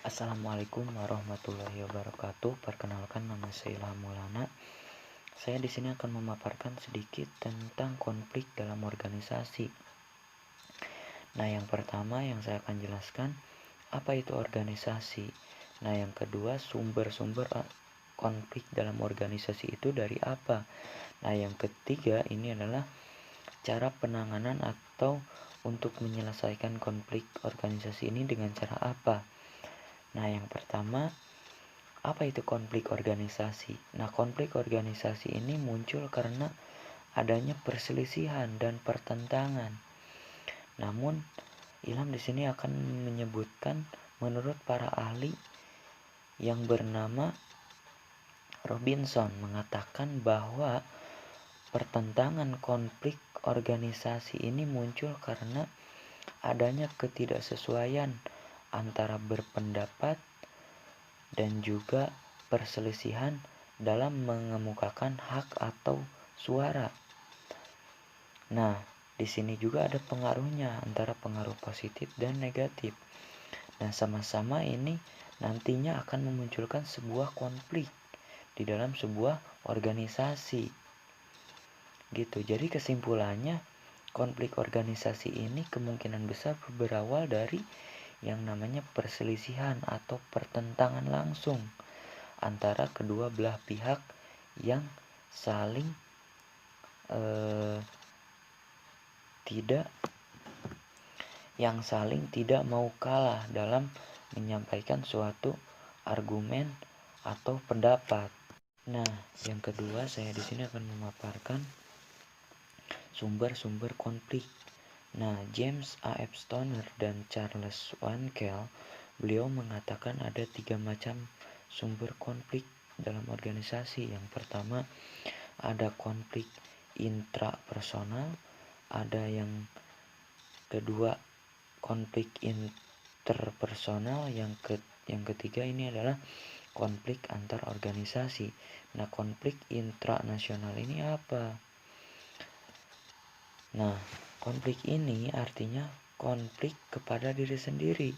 Assalamualaikum warahmatullahi wabarakatuh. Perkenalkan, nama saya Ilham Maulana. Saya di sini akan memaparkan sedikit tentang konflik dalam organisasi. Nah, yang pertama yang saya akan jelaskan, apa itu organisasi. Nah, yang kedua, sumber-sumber konflik dalam organisasi itu dari apa. Nah, yang ketiga ini adalah cara penanganan atau untuk menyelesaikan konflik organisasi ini dengan cara apa. Nah, yang pertama, apa itu konflik organisasi? Nah, konflik organisasi ini muncul karena adanya perselisihan dan pertentangan. Namun, Ilham di sini akan menyebutkan menurut para ahli yang bernama Robinson mengatakan bahwa pertentangan konflik organisasi ini muncul karena adanya ketidaksesuaian antara berpendapat dan juga perselisihan dalam mengemukakan hak atau suara. Nah, di sini juga ada pengaruhnya antara pengaruh positif dan negatif. Nah, sama-sama ini nantinya akan memunculkan sebuah konflik di dalam sebuah organisasi. Gitu. Jadi kesimpulannya, konflik organisasi ini kemungkinan besar berawal dari yang namanya perselisihan atau pertentangan langsung antara kedua belah pihak yang saling tidak mau kalah dalam menyampaikan suatu argumen atau pendapat. Nah, yang kedua saya di sini akan memaparkan sumber-sumber konflik. Nah, James A.F. Stoner dan Charles Wankel, beliau mengatakan ada 3 macam sumber konflik dalam organisasi. Yang pertama, ada konflik intrapersonal, ada yang kedua konflik interpersonal, yang ketiga ini adalah konflik antar organisasi. Nah, konflik intranasional ini apa? Nah, konflik ini artinya konflik kepada diri sendiri,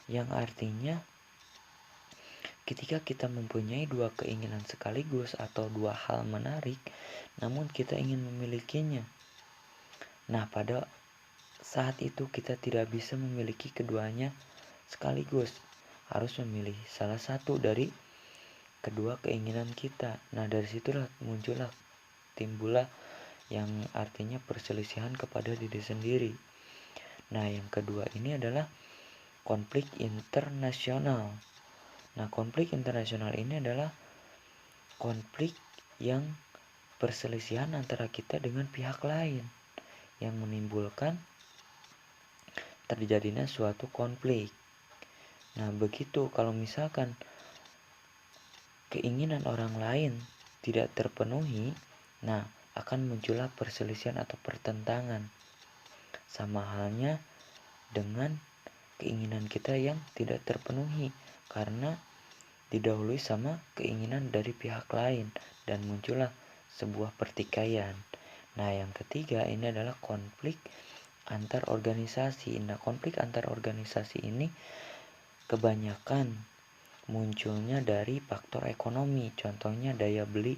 yang artinya ketika kita mempunyai dua keinginan sekaligus atau dua hal menarik, namun kita ingin memilikinya. Nah, pada saat itu kita tidak bisa memiliki keduanya sekaligus, harus memilih salah satu dari kedua keinginan kita. Nah, dari situlah timbullah yang artinya perselisihan kepada diri sendiri. Nah, yang kedua ini adalah konflik internasional. Nah, konflik internasional ini adalah konflik yang perselisihan antara kita dengan pihak lain yang menimbulkan terjadinya suatu konflik. Nah, begitu kalau misalkan keinginan orang lain tidak terpenuhi, nah akan muncullah perselisihan atau pertentangan. Sama halnya dengan keinginan kita yang tidak terpenuhi karena didahului sama keinginan dari pihak lain dan muncullah sebuah pertikaian. Nah, yang ketiga ini adalah konflik antar organisasi. Nah, konflik antar organisasi ini kebanyakan munculnya dari faktor ekonomi, contohnya daya beli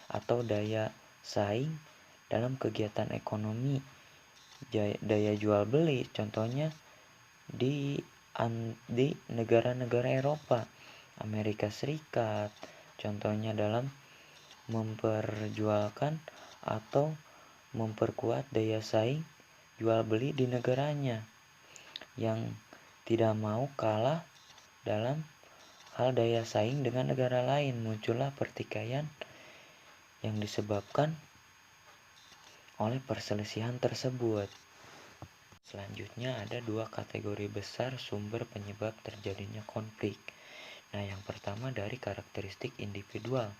atau daya saing dalam kegiatan ekonomi, daya jual beli, contohnya di negara-negara Eropa, Amerika Serikat, contohnya dalam memperjualkan atau memperkuat daya saing jual beli di negaranya yang tidak mau kalah dalam hal daya saing dengan negara lain. Muncullah pertikaian yang disebabkan oleh perselisihan tersebut. Selanjutnya ada 2 kategori besar sumber penyebab terjadinya konflik. Nah, yang pertama dari karakteristik individual.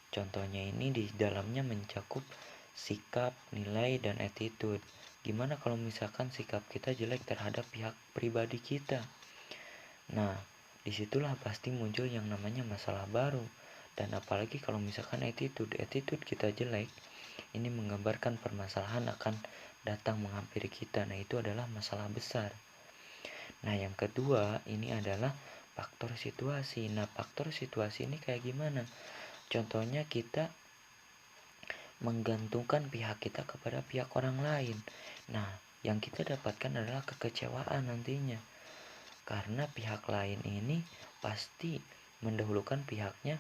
Contohnya ini di dalamnya mencakup sikap, nilai, dan attitude. Gimana kalau misalkan sikap kita jelek terhadap pihak pribadi kita? Nah, disitulah pasti muncul yang namanya masalah baru. Dan apalagi kalau misalkan attitude kita jelek, ini menggambarkan permasalahan akan datang menghampiri kita. Nah, itu adalah masalah besar. Nah, yang kedua ini adalah faktor situasi. Nah, faktor situasi ini kayak gimana? Contohnya kita menggantungkan pihak kita kepada pihak orang lain. Nah, yang kita dapatkan adalah kekecewaan nantinya. Karena pihak lain ini pasti mendahulukan pihaknya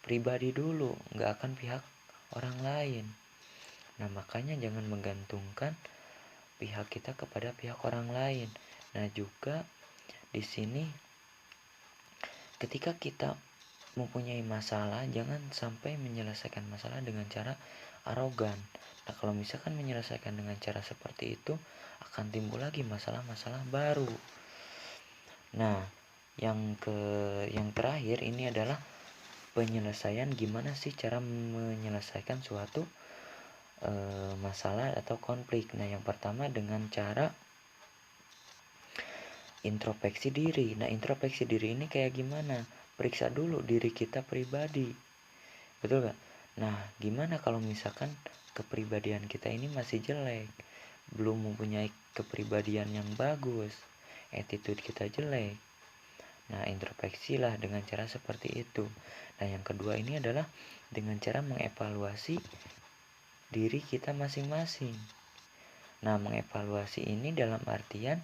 pribadi dulu, nggak akan pihak orang lain. Nah, makanya jangan menggantungkan pihak kita kepada pihak orang lain. Nah, juga di sini ketika kita mempunyai masalah, jangan sampai menyelesaikan masalah dengan cara arogan. Nah, kalau misalkan menyelesaikan dengan cara seperti itu, akan timbul lagi masalah-masalah baru. Nah, yang terakhir ini adalah penyelesaian. Gimana sih cara menyelesaikan suatu masalah atau konflik? Nah, yang pertama dengan cara introspeksi diri. Nah, introspeksi diri ini kayak gimana? Periksa dulu diri kita pribadi. Betul gak? Nah, gimana kalau misalkan kepribadian kita ini masih jelek, belum mempunyai kepribadian yang bagus, attitude kita jelek. Nah, introspeksilah dengan cara seperti itu. Nah, yang kedua ini adalah dengan cara mengevaluasi diri kita masing-masing. Nah, mengevaluasi ini dalam artian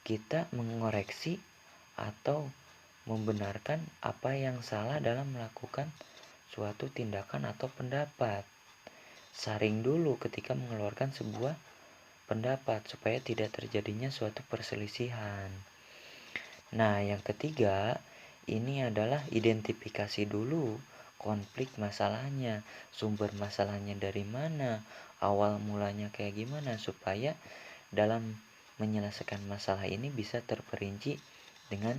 kita mengoreksi atau membenarkan apa yang salah dalam melakukan suatu tindakan atau pendapat. Saring dulu ketika mengeluarkan sebuah pendapat supaya tidak terjadinya suatu perselisihan. Nah, yang ketiga ini adalah identifikasi dulu konflik masalahnya, sumber masalahnya dari mana, awal mulanya kayak gimana, supaya dalam menyelesaikan masalah ini bisa terperinci dengan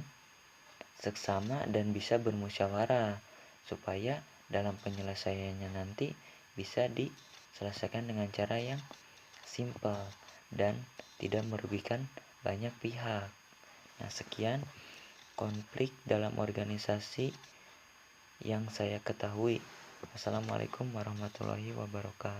seksama dan bisa bermusyawarah, supaya dalam penyelesaiannya nanti bisa diselesaikan dengan cara yang simple dan tidak merugikan banyak pihak. Nah, sekian konflik dalam organisasi yang saya ketahui. Assalamualaikum warahmatullahi wabarakatuh.